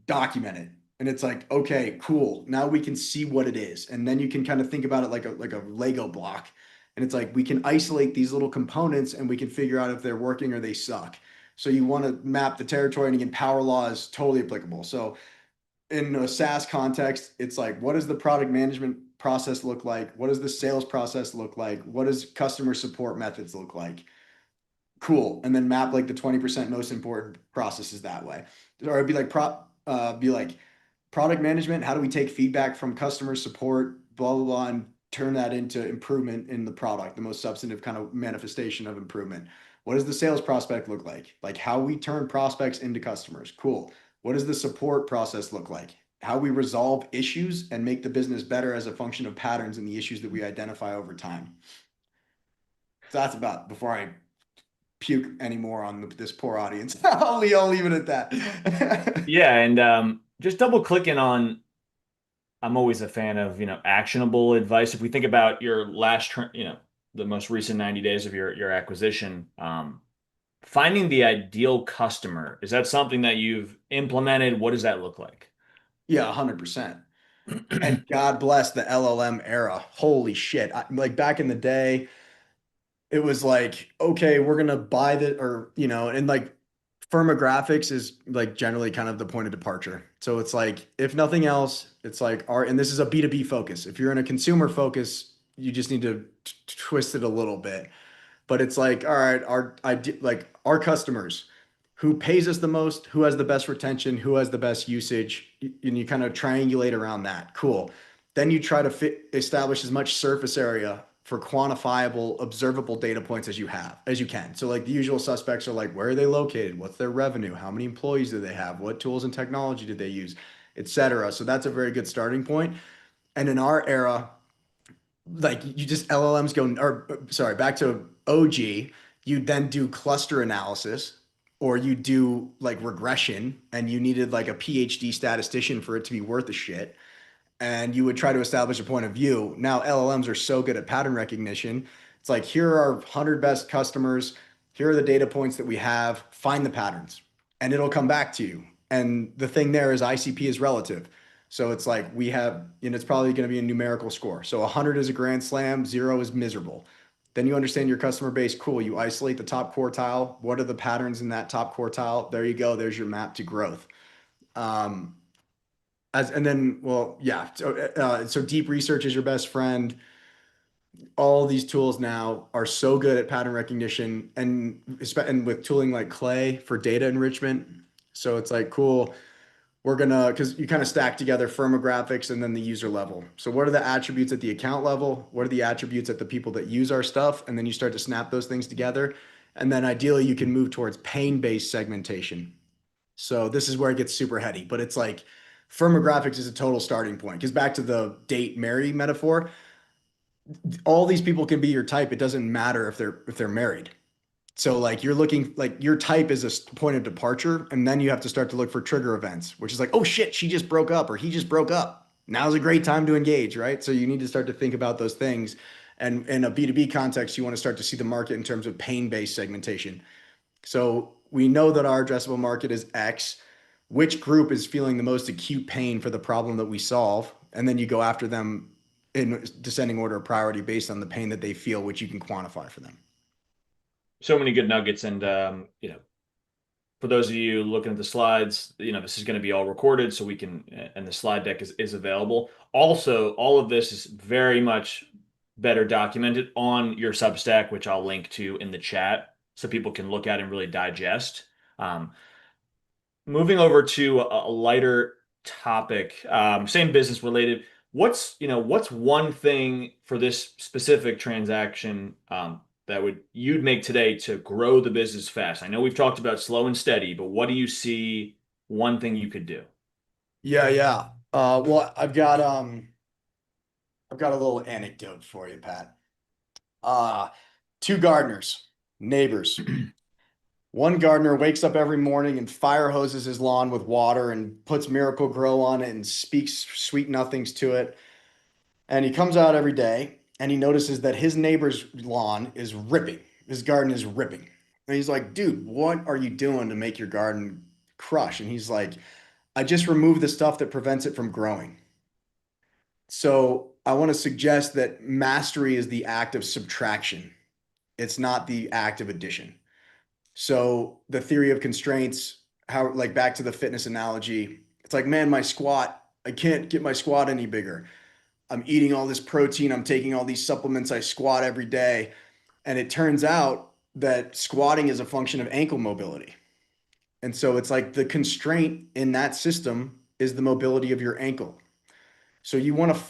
document it. And it's like, okay, cool. Now we can see what it is. And then you can kind of think about it like a Lego block. And it's like we can isolate these little components and we can figure out if they're working or they suck. So you want to map the territory, and again, power law is totally applicable. So in a SaaS context, it's like, what does the product management process look like? What does the sales process look like? What does customer support methods look like? Cool. And then map like the 20% most important processes that way. Or it'd be like product management. How do we take feedback from customer support, blah, blah, blah, and turn that into improvement in the product, the most substantive kind of manifestation of improvement? What does the sales prospect look like? Like how we turn prospects into customers. Cool. What does the support process look like? How we resolve issues and make the business better as a function of patterns and the issues that we identify over time. So that's about before I puke anymore on this poor audience. I'll leave it at that. Yeah, and just double clicking on, I'm always a fan of, actionable advice. If we think about your the most recent 90 days of your acquisition, finding the ideal customer, is that something that you've implemented? What does that look like? Yeah, 100%. And God bless the LLM era. Holy shit. Like back in the day, it was like, okay, we're gonna buy the or and like firmographics is like generally kind of the point of departure. So it's like, if nothing else, it's like and this is a B2B focus. If you're in a consumer focus, you just need to twist it a little bit. But it's like, all right, our customers, who pays us the most, who has the best retention, who has the best usage, and you kind of triangulate around that. Cool. Then you try to establish as much surface area for quantifiable, observable data points as you can. So like the usual suspects are like, where are they located? What's their revenue? How many employees do they have? What tools and technology do they use, etc. So that's a very good starting point. And in our era, like you just LLMs go, or sorry, back to OG, you then do cluster analysis, or you do like regression, and you needed like a PhD statistician for it to be worth a shit. And you would try to establish a point of view. Now LLMs are so good at pattern recognition. It's like, here are our 100 best customers. Here are the data points that we have. Find the patterns, and it'll come back to you. And the thing there is ICP is relative. So it's like we have, it's probably going to be a numerical score. So 100 is a grand slam, 0 is miserable. Then you understand your customer base. Cool. You isolate the top quartile. What are the patterns in that top quartile? There you go. There's your map to growth. Um, and then, well, yeah. So deep research is your best friend. All these tools now are so good at pattern recognition, and with tooling like Clay for data enrichment. So it's like, cool. Because you kind of stack together firmographics and then the user level. So what are the attributes at the account level? What are the attributes at the people that use our stuff? And then you start to snap those things together. And then ideally you can move towards pain-based segmentation. So this is where it gets super heady, but it's like firmographics is a total starting point. Because back to the date marry metaphor, all these people can be your type. It doesn't matter if they're married. So like you're looking, like your type is a point of departure, and then you have to start to look for trigger events, which is like, oh shit, she just broke up or he just broke up. Now's a great time to engage, right? So you need to start to think about those things. And in a B2B context, you want to start to see the market in terms of pain-based segmentation. So we know that our addressable market is X. Which group is feeling the most acute pain for the problem that we solve? And then you go after them in descending order of priority based on the pain that they feel, which you can quantify for them. So many good nuggets, and for those of you looking at the slides, this is going to be all recorded, so we can, and the slide deck is available. Also, all of this is very much better documented on your Substack, which I'll link to in the chat, so people can look at and really digest. Um, Moving over to a lighter topic, same business related. What's one thing for this specific transaction that you'd make today to grow the business fast? I know we've talked about slow and steady, but what do you see one thing you could do? Yeah, yeah. Well, I've got a little anecdote for you, Pat. Uh, Two gardeners, neighbors. One gardener wakes up every morning and fire hoses his lawn with water and puts Miracle Grow on it and speaks sweet nothings to it. And he comes out every day and he notices that his neighbor's lawn is ripping. His garden is ripping. And he's like, dude, what are you doing to make your garden crush? And he's like, I just removed the stuff that prevents it from growing. So I want to suggest that mastery is the act of subtraction. It's not the act of addition. So the theory of constraints, how like back to the fitness analogy, it's like, man, my squat, I can't get my squat any bigger. I'm eating all this protein, I'm taking all these supplements, I squat every day. And it turns out that squatting is a function of ankle mobility. And so it's like the constraint in that system is the mobility of your ankle. So you want to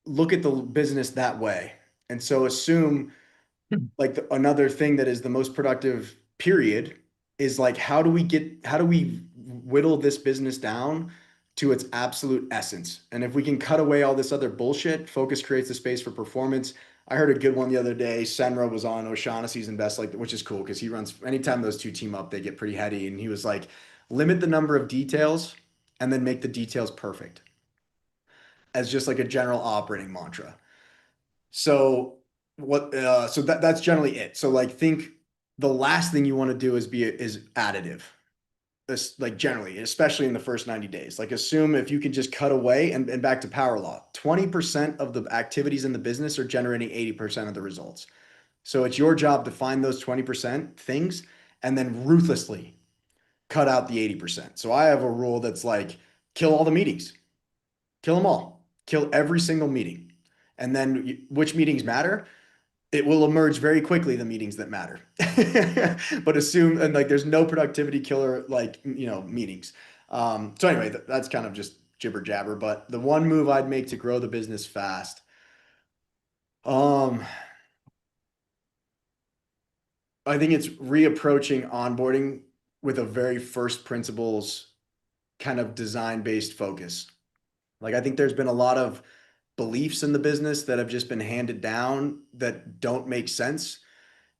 look at the business that way. And so assume like another thing that is the most productive period is like how do we whittle this business down to its absolute essence? And if we can cut away all this other bullshit, focus creates the space for performance. I heard a good one the other day. Senra was on O'Shaughnessy's Invest, like, which is cool because he runs anytime those two team up, they get pretty heady. And he was like, limit the number of details and then make the details perfect as just like a general operating mantra. So so that's generally it. So like think the last thing you want to do is additive. This like generally, especially in the first 90 days. Like assume if you can just cut away and back to power law, 20% of the activities in the business are generating 80% of the results. So it's your job to find those 20% things and then ruthlessly cut out the 80%. So I have a rule that's like kill all the meetings. Kill them all. Kill every single meeting. And then which meetings matter? It will emerge very quickly the meetings that matter. But assume and like there's no productivity killer like meetings. So anyway, that's kind of just jibber jabber. But the one move I'd make to grow the business fast, um, I think it's reapproaching onboarding with a very first principles kind of design based focus. Like I think there's been a lot of beliefs in the business that have just been handed down that don't make sense.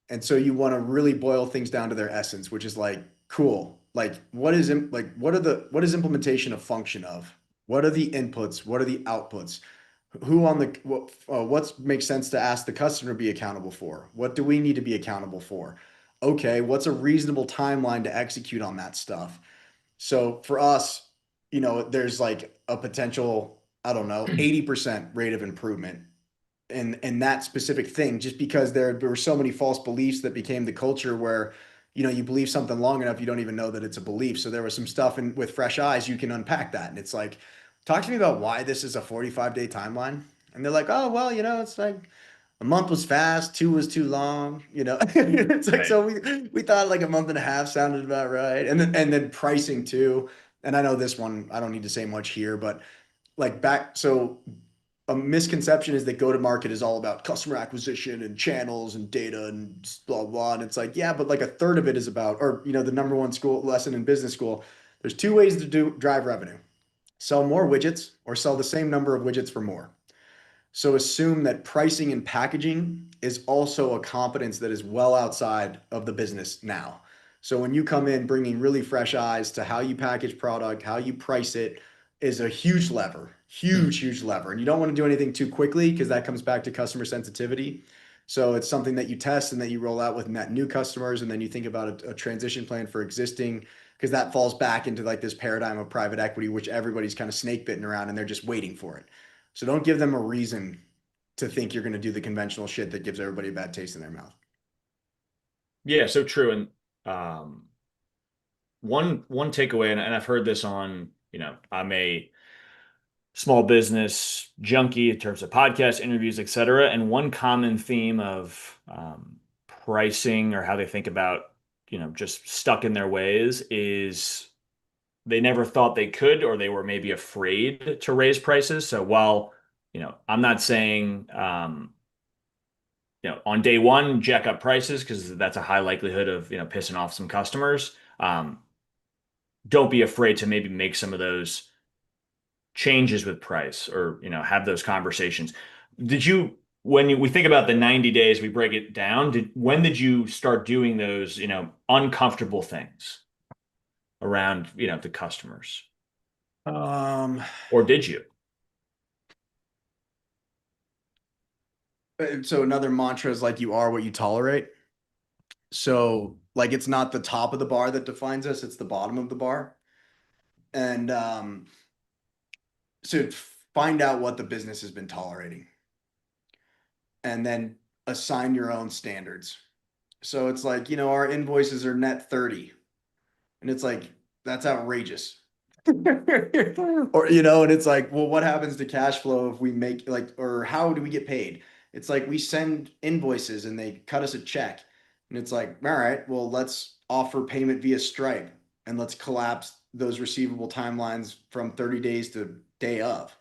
And so you want to really boil things down to their essence, which is like, cool. Like what is implementation a function of? What are the inputs? What are the outputs? Who on the what makes sense to ask the customer to be accountable for? What do we need to be accountable for? Okay, what's a reasonable timeline to execute on that stuff? So for us, there's like a potential, I don't know, 80% rate of improvement in that specific thing, just because there were so many false beliefs that became the culture where, you believe something long enough, you don't even know that it's a belief. So there was some stuff in with fresh eyes, you can unpack that. And it's like, talk to me about why this is a 45-day timeline. And they're like, oh, well, it's like a month was fast, two was too long, It's like, Right. so we thought like a month and a half sounded about right. And then pricing too. And I know this one, I don't need to say much here, but like so a misconception is that go to market is all about customer acquisition and channels and data and blah blah. And it's like, yeah, but like a third of it is about, or the number one school lesson in business school. There's two ways to drive revenue: sell more widgets or sell the same number of widgets for more. So assume that pricing and packaging is also a competence that is well outside of the business now. So when you come in bringing really fresh eyes to how you package product, how you price it is a huge lever, huge, huge lever. And you don't want to do anything too quickly because that comes back to customer sensitivity. So it's something that you test and that you roll out with net new customers. And then you think about a transition plan for existing, because that falls back into like this paradigm of private equity, which everybody's kind of snake bitten around and they're just waiting for it. So don't give them a reason to think you're going to do the conventional shit that gives everybody a bad taste in their mouth. Yeah, so true. And one takeaway, and I've heard this on, I'm a small business junkie in terms of podcasts, interviews, et cetera. And one common theme of pricing or how they think about, just stuck in their ways is they never thought they could, or they were maybe afraid to raise prices. So while, I'm not saying, on day one, jack up prices because that's a high likelihood of, pissing off some customers. Don't be afraid to maybe make some of those changes with price or, have those conversations. Did you, we think about the 90 days, we break it down. When did you start doing those, uncomfortable things around, the customers? Um, Or did you? So another mantra is like you are what you tolerate. So like it's not the top of the bar that defines us, it's the bottom of the bar. And so find out what the business has been tolerating and then assign your own standards. So it's like, our invoices are net 30. And it's like, that's outrageous. Or, and it's like, well, what happens to cash flow if we make like, or how do we get paid? It's like we send invoices and they cut us a check. And it's like, all right, well, let's offer payment via Stripe and let's collapse those receivable timelines from 30 days to day of.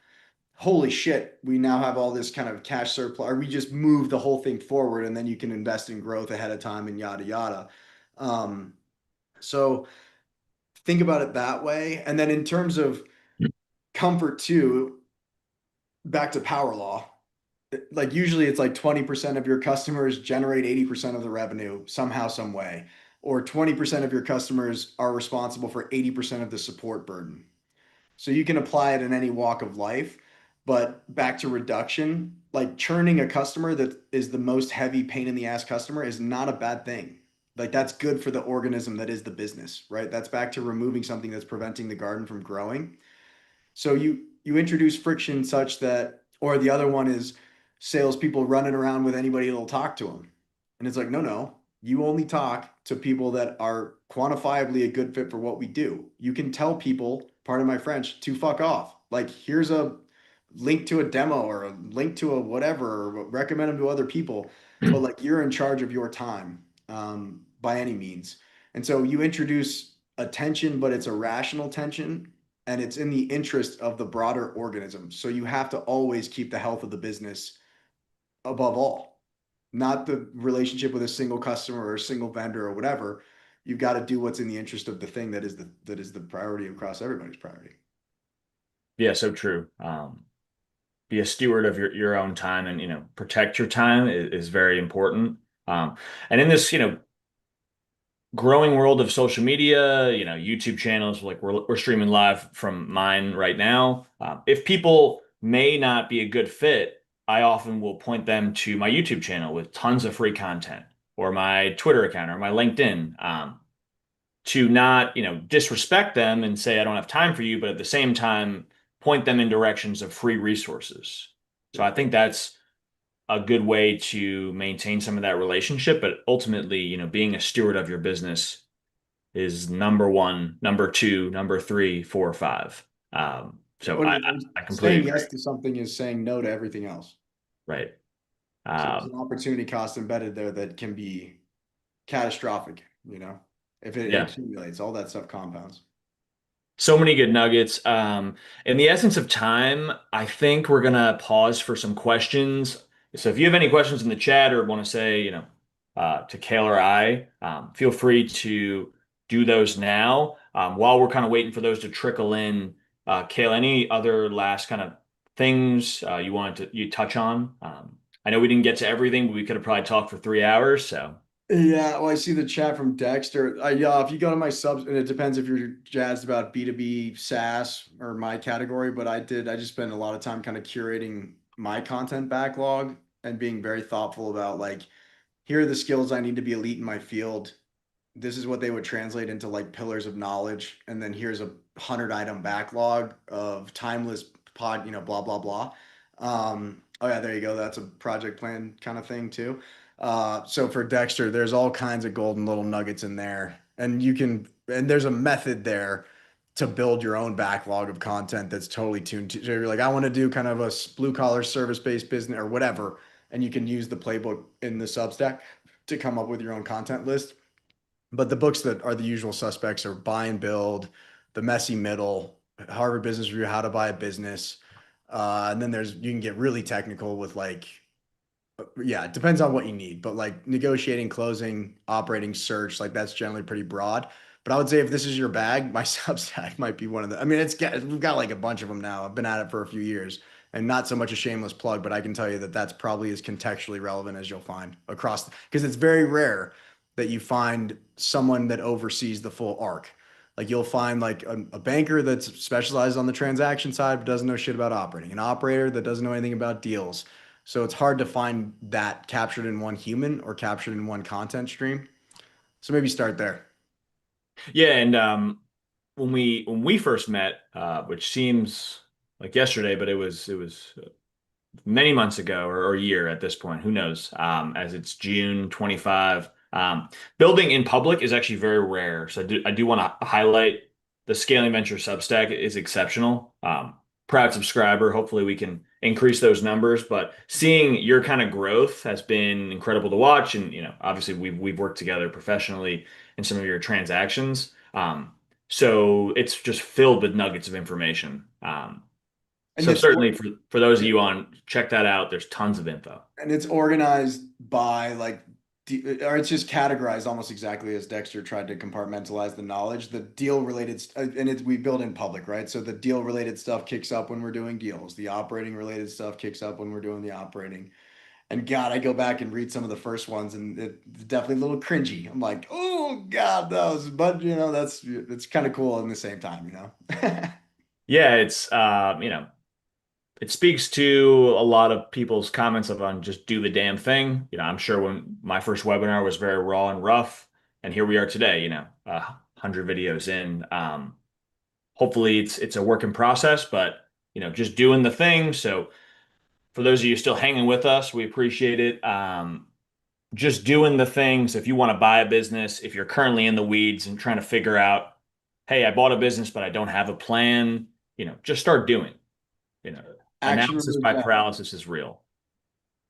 Holy shit, we now have all this kind of cash surplus, or we just move the whole thing forward and then you can invest in growth ahead of time and yada yada. So think about it that way. And then in terms of comfort too, back to power law, like usually it's like 20% of your customers generate 80% of the revenue somehow, some way, or 20% of your customers are responsible for 80% of the support burden. So you can apply it in any walk of life. But back to reduction, like churning a customer that is the most heavy pain in the ass customer is not a bad thing. Like that's good for the organism that is the business, right? That's back to removing something that's preventing the garden from growing. So you introduce friction such that, or the other one is salespeople running around with anybody that'll talk to them. And it's like, no, no, you only talk to people that are quantifiably a good fit for what we do. You can tell people, pardon my French, to fuck off. Like, here's a link to a demo or a link to a whatever, or recommend them to other people. But like, you're in charge of your time by any means. And so you introduce a tension, but it's a rational tension and it's in the interest of the broader organism. So you have to always keep the health of the business above all, not the relationship with a single customer or a single vendor or whatever. You've got to do what's in the interest of the thing that is the priority across everybody's priority. Yeah, so true. Be a steward of your own time, and protect your time is very important. Um, and in this growing world of social media, YouTube channels, like we're streaming live from mine right now. If people may not be a good fit, I often will point them to my YouTube channel with tons of free content, or my Twitter account, or my LinkedIn, to not, disrespect them and say I don't have time for you, but at the same time point them in directions of free resources. So I think that's a good way to maintain some of that relationship, but ultimately, being a steward of your business is number one, number two, number three, four, five. So I, I I completely Saying agree. yes to something is saying no to everything else. Right. So there's Um, an opportunity cost embedded there that can be catastrophic, if it yeah. accumulates, all that stuff compounds. So many good nuggets. In the essence of time, I think we're gonna pause for some questions. So if you have any questions in the chat or want to say, to Kale or I, feel free to do those now. While we're kind of waiting for those to trickle in, Kale, any other last kind of things you wanted to you touch on? I know we didn't get to everything, but we could have probably talked for 3 hours. So Yeah, well, I see the chat from Dexter. Yeah, if you go to my subs, and it depends if you're jazzed about B2B SaaS or my category, but I just spend a lot of time kind of curating my content backlog and being very thoughtful about like, here are the skills I need to be elite in my field. This is what they would translate into like pillars of knowledge. And then here's a 100 item backlog of timeless blah, blah, blah. Oh yeah, there you go. That's a project plan kind of thing too. So for Dexter, there's all kinds of golden little nuggets in there. And there's a method there to build your own backlog of content that's totally tuned to. So you're like, I want to do kind of a blue collar service based business or whatever. And you can use the playbook in the Substack to come up with your own content list. But the books that are the usual suspects are Buy and Build, The Messy Middle, Harvard Business Review, How to Buy a Business. And then you can get really technical with like, yeah, it depends on what you need, but like negotiating, closing, operating, search, like that's generally pretty broad. But I would say if this is your bag, my Substack might be one of the. I mean, we've got like a bunch of them now. I've been at it for a few years, and not so much a shameless plug, but I can tell you that that's probably as contextually relevant as you'll find across because it's very rare that you find someone that oversees the full arc. Like you'll find like a banker that's specialized on the transaction side but doesn't know shit about operating, an operator that doesn't know anything about deals, So it's hard to find that captured in one human or captured in one content stream. So maybe start there. Yeah, and when we first met, which seems like yesterday, but it was many months ago or a year at this point, who knows? As it's June 25. Building in public is actually very rare. So I do want to highlight the Scaling Venture Substack is exceptional. Proud subscriber. Hopefully we can increase those numbers, but seeing your kind of growth has been incredible to watch. And, obviously we've worked together professionally in some of your transactions. So it's just filled with nuggets of information. And So it's certainly for those of you on, check that out. There's tons of info. and it's organized by like or it's just categorized almost exactly as Dexter tried to compartmentalize the knowledge. The deal related and it's we build in public, right? So the deal related stuff kicks up when we're doing deals. The operating related stuff kicks up when we're doing the operating. And God, I go back and read some of the first ones, and it's definitely a little cringy. I'm like, oh God, those, but that's it's kind of cool in the same time. Yeah, it speaks to a lot of people's comments of on just do the damn thing. I'm sure when my first webinar was very raw and rough, and here we are today, 100 videos in. Hopefully it's a work in process, but just doing the thing. So for those of you still hanging with us, we appreciate it. Just doing the things. If you want to buy a business, if you're currently in the weeds and trying to figure out, hey, I bought a business, but I don't have a plan, just start doing. You know, Analysis Actionable by adjust. paralysis is real.